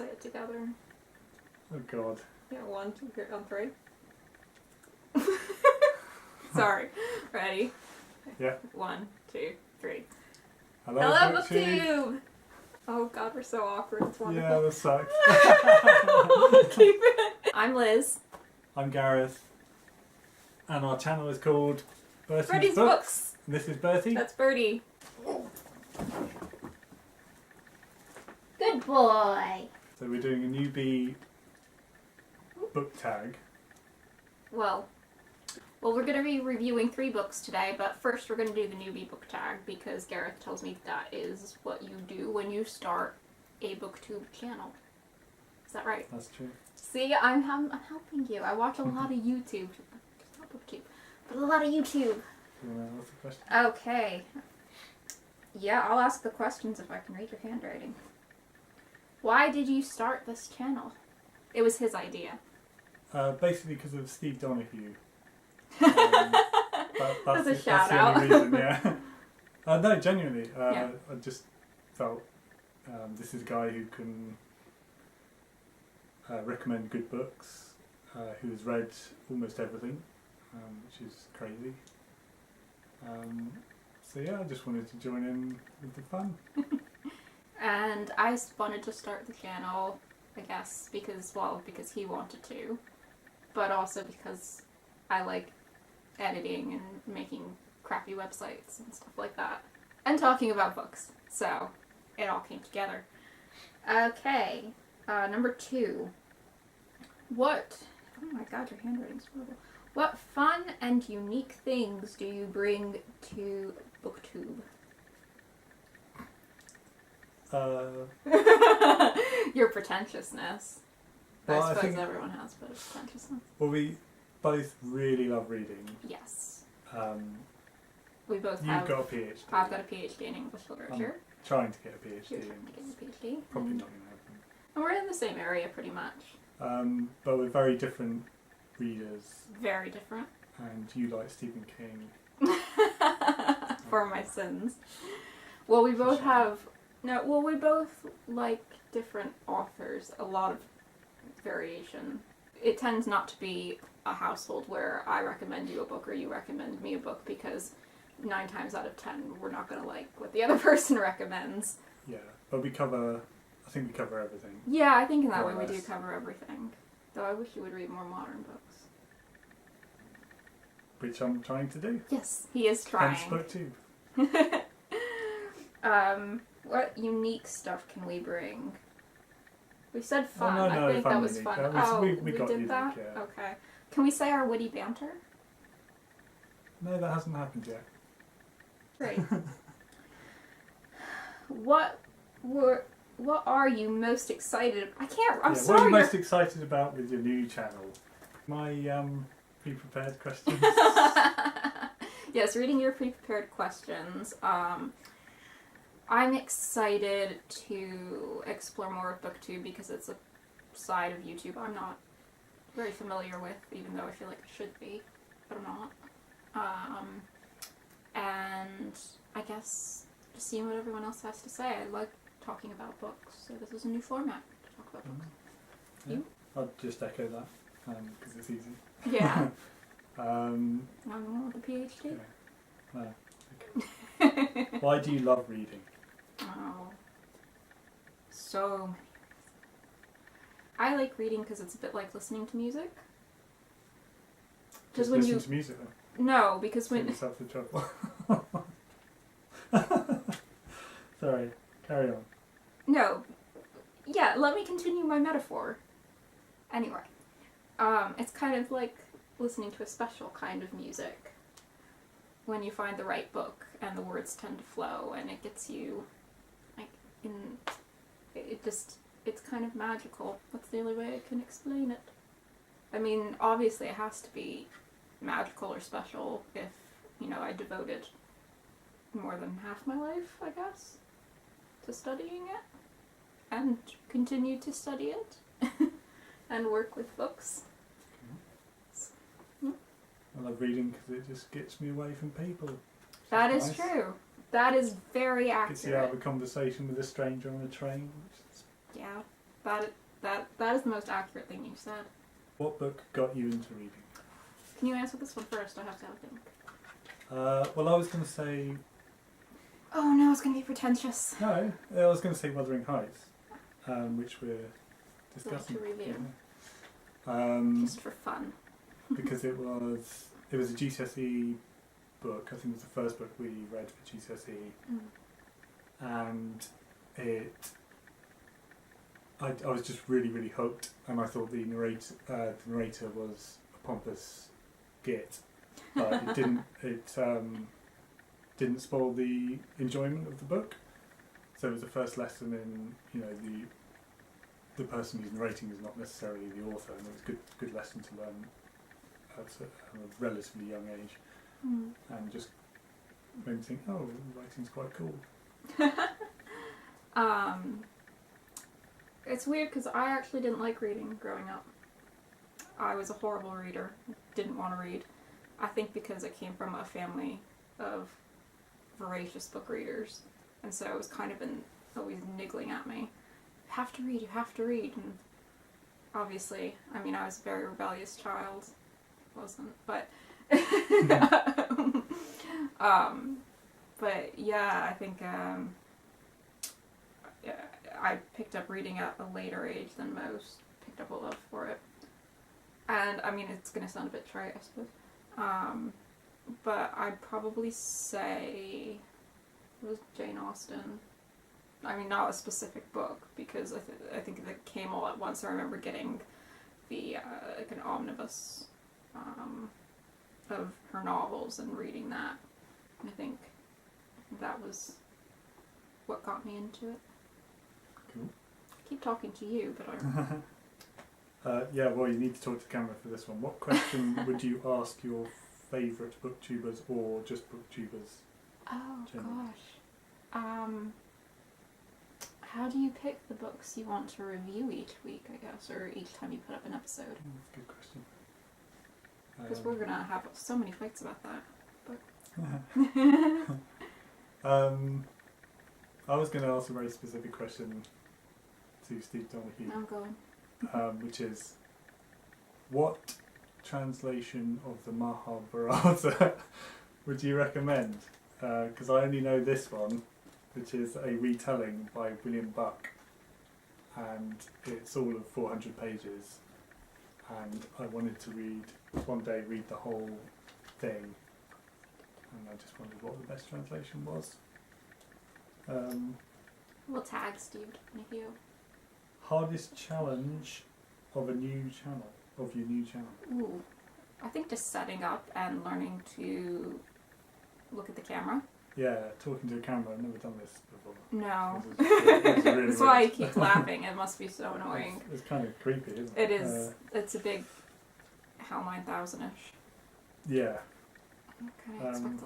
say it together. Oh God. Yeah, 1, 2, 3, on 3. Sorry. Ready? Yeah. 1, 2, 3. Hello, Hello, Booktube. Booktube! Oh God, we're so awkward. It's wonderful. Yeah, that sucks. Keep it. I'm Liz. I'm Gareth. And our channel is called Bertie's Books. And this is Bertie. That's Bertie. Good boy. So we're doing a Newbie book tag. Well, we're going to be reviewing 3 books today, but first we're going to do the Newbie book tag because Gareth tells me that is what you do when you start a Booktube channel. Is that right? That's true. See, I'm helping you. I watch a lot of YouTube. Not Booktube, but a lot of YouTube. You want to ask the question? Okay. Yeah, I'll ask the questions if I can read your handwriting. Why did you start this channel? It was his idea. Basically because of Steve Donahue. That's a shout that's the out. only reason, yeah. No, genuinely. Yeah. I just felt this is a guy who can recommend good books, who has read almost everything, which is crazy. So yeah, I just wanted to join in with the fun. And I wanted to start the channel, I guess, because he wanted to, but also because I like editing and making crappy websites and stuff like that, and talking about books, so it all came together. Okay, number 2. Oh my God, your handwriting's horrible. What fun and unique things do you bring to Booktube? Your pretentiousness. Well, I I suppose think- everyone has a bit of pretentiousness. Well, we both really love reading. Yes. You've We both got have. a PhD. I've got a PhD in English literature. Trying to get a PhD. You're trying to get a PhD. Probably and, not going to happen. and we're in the same area pretty much. But we're very different readers, Very different. and you like Stephen King. For my sins. Well, we both we both like different authors, a lot of variation. It tends not to be a household where I recommend you a book or you recommend me a book, because 9 times out of 10 we're not going to like what the other person recommends. Yeah, but I think we cover everything. Yeah, I think in that More way or we do less. cover everything. Though I wish you would read more modern books. Which I'm trying to do. Yes, he is trying. Hence Booktube. What unique stuff can we bring? We said fun. Oh, no, I think fun that was unique. fun. That was- Oh, we got did unique, that? yeah. Okay. Can we say our witty banter? No, that hasn't happened yet. Great. What are you most excited? I'm What are sorry. you most excited about with your new channel? My pre-prepared questions. Yes, reading your pre-prepared questions. I'm excited to explore more of Booktube because it's a side of YouTube I'm not very familiar with, even though I feel like I should be, but I'm not. And I guess just seeing what everyone else has to say. I like talking about books, so this is a new format to talk about books. Yeah. You? I'll just echo that because it's easy. Yeah. Um, I'm the one with the PhD. yeah. No. Okay. Why do you love reading? Oh, so many reasons. I like reading because it's a bit like listening to music. Just when listen you to music then. no, because Get when yourself in trouble. Sorry, carry on. no, yeah. Let me continue my metaphor. Anyway, it's kind of like listening to a special kind of music. When you find the right book and the words tend to flow and it gets you, like, it's kind of magical. That's the only way I can explain it. I mean, obviously it has to be magical or special if, I devoted more than half my life, I guess, to studying it. And continue to study it. And work with books. I love reading because it just gets me away from people. That is Nice. true. That is very Gets you out of accurate. a conversation with a stranger on a train. Which is Yeah. That is the most accurate thing you've said. What book got you into reading? Can you answer this one first? I have to have a think. Well, I was going to say... Oh no, it's going to be pretentious. No, I was going to say Wuthering Heights, which we're Like discussing. to review. Yeah. Just for fun. Because it was a GCSE book. I think it was the first book we read for GCSE, and I was just really, really hooked, and I thought the narrator was a pompous git, but it didn't spoil the enjoyment of the book. So it was the first lesson in, the person who's narrating is not necessarily the author, and it was a good lesson to learn at a relatively young age, and just made me think, oh, writing's quite cool. It's weird because I actually didn't like reading growing up. I was a horrible reader. Didn't want to read. I think because I came from a family of voracious book readers, and so it was kind of always niggling at me. You have to read. And obviously, I mean, I was a very rebellious child. Wasn't, but but yeah, I think I picked up reading at a later age than most. Picked up a love for it, and I mean, it's gonna sound a bit trite, I suppose, but I'd probably say it was Jane Austen. I mean, not a specific book, because I think it came all at once. I remember getting the like an omnibus of her novels and reading that. And I think that was what got me into it. Cool. I keep talking to you, but yeah, well, you need to talk to the camera for this one. What question would you ask your favourite booktubers, or just booktubers? Oh generally? gosh. How do you pick the books you want to review each week, I guess, or each time you put up an episode? That's a good question. Because we're gonna have so many fights about that. I was going to ask a very specific question to Steve Donahue, I'm going. which is, what translation of the Mahabharata would you recommend? Because I only know this one, which is a retelling by William Buck, and it's all of 400 pages, and I wanted to one day read the whole thing, and I just wondered what the best translation was. We'll tag Steve Donahue. Hardest challenge of your new channel. Ooh. I think just setting up and learning to look at the camera. Yeah, talking to a camera. I've never done this before. No. This is really That's why I weird. keep laughing. It must be so annoying. It's kind of creepy, isn't it? It is. It's a big HAL 9000-ish. Yeah. I kind of expect the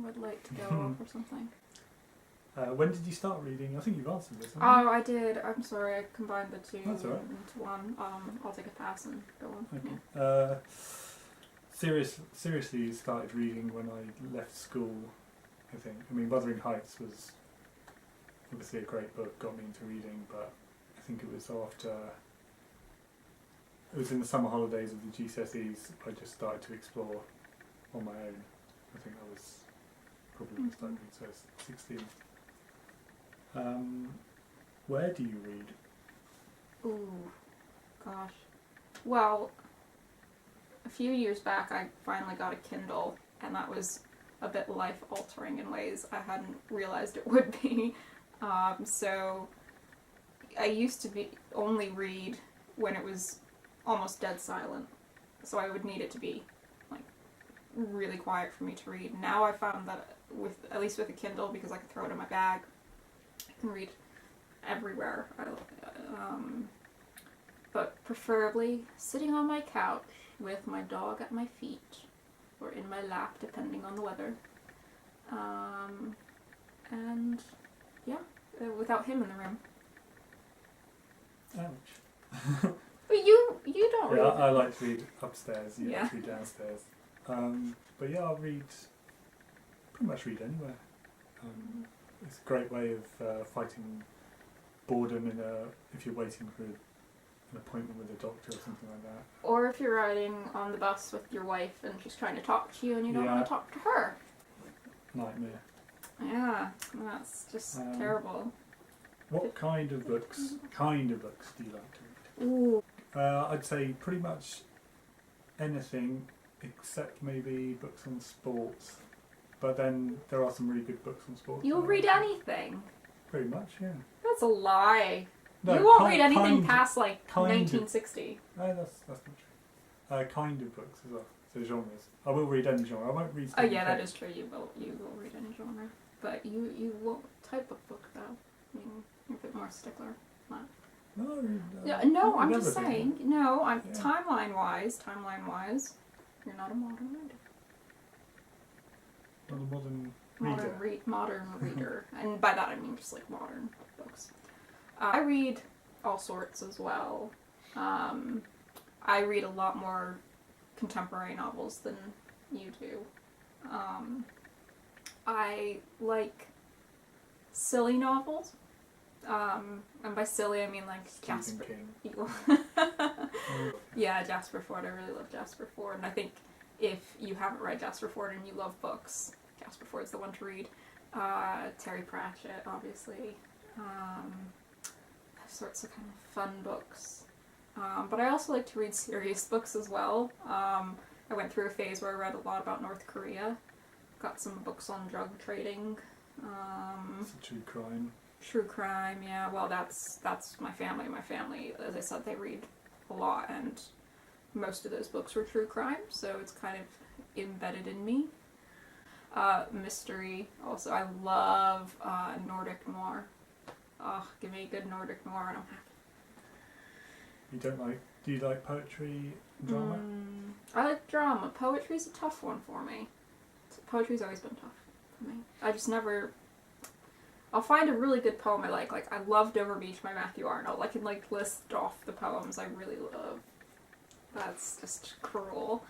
red light to go off or something. When did you start reading? I think you've answered this. Oh, I did. I'm sorry. I combined the two That's all right. into one. I'll take a pass and go on. Okay. Yeah. Seriously started reading when I left school, I think. I mean, Wuthering Heights was obviously a great book, got me into reading, but I think it was after... It was in the summer holidays of the GCSEs, I just started to explore on my own. I think I was probably when I started reading, so I was 16. Where do you read? Ooh, gosh. Well, a few years back I finally got a Kindle, and that was a bit life-altering in ways I hadn't realized it would be. So I used to only read when it was almost dead silent, so I would need it to be like really quiet for me to read. Now I found that at least with a Kindle, because I can throw it in my bag, I can read everywhere. But preferably sitting on my couch with my dog at my feet, or in my lap, depending on the weather. And yeah, without him in the room. Ouch. But you don't read. Yeah, I like to read upstairs, you Yeah. like to read downstairs. But yeah, I'll pretty much read anywhere. It's a great way of fighting boredom if you're waiting for an appointment with a doctor or something like that. Or if you're riding on the bus with your wife and she's trying to talk to you and you don't want to talk to her. Nightmare. Yeah, that's just terrible. What kind of books do you like to read? Ooh. I'd say pretty much anything except maybe books on sports. But then there are some really good books on sports. You'll read anything. Pretty much, yeah. That's a lie. No, you won't read anything past like 1960. No, that's not true. Kind of books as well. So genres. I will read any genre. I won't read. Oh yeah, that is true. You will read any genre, but you won't type of book though. I mean, you're a bit more stickler. Not. No, I'm just saying. No, I'm timeline wise, you're not a modern reader. Not a modern reader. Modern reader, and by that I mean just like modern books. I read all sorts as well. I read a lot more contemporary novels than you do. I like silly novels. And by silly I mean like Jasper. Yeah, Jasper Fforde. I really love Jasper Fforde, and I think if you haven't read Jasper Fforde and you love books, Jasper Fforde's the one to read. Terry Pratchett, obviously. Sorts of kind of fun books. But I also like to read serious books as well. I went through a phase where I read a lot about North Korea. Got some books on drug trading. It's a true crime. True crime, yeah. Well, that's my family. My family, as I said, they read a lot, and most of those books were true crime, so it's kind of embedded in me. Mystery, also. I love Nordic noir. Give me a good Nordic noir and I'm happy. Do you like poetry and drama? I like drama. Poetry's a tough one for me. Poetry's always been tough for me. I just never... I'll find a really good poem I like. Like, I love Dover Beach by Matthew Arnold. I can, like, list off the poems I really love. That's just cruel.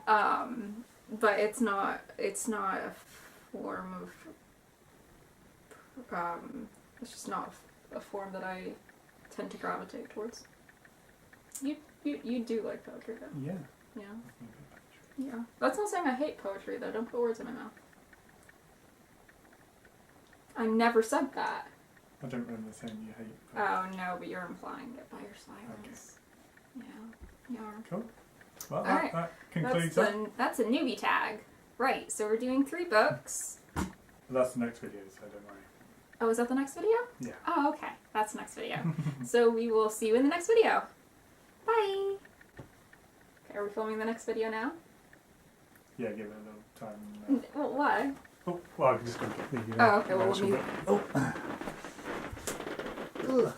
But it's not a form of... it's just not a form that I tend to gravitate towards. You do like poetry, though? Yeah. Yeah. Yeah. That's not saying I hate poetry, though. Don't put words in my mouth. I never said that. I don't remember saying you hate poetry. Oh, no, but you're implying it by your silence. Okay. Yeah. You are. Cool. Well, Alright. that concludes that. That's a newbie tag. Right, so we're doing 3 books. That's the next video, so don't worry. Oh, is that the next video? Yeah. Oh, okay. That's the next video. So we will see you in the next video. Bye! Okay, are we filming the next video now? Yeah, give it a little time. Well, why? Oh, well, I'm just going to leave you. Oh, okay, well, we'll move. Oh! Ugh.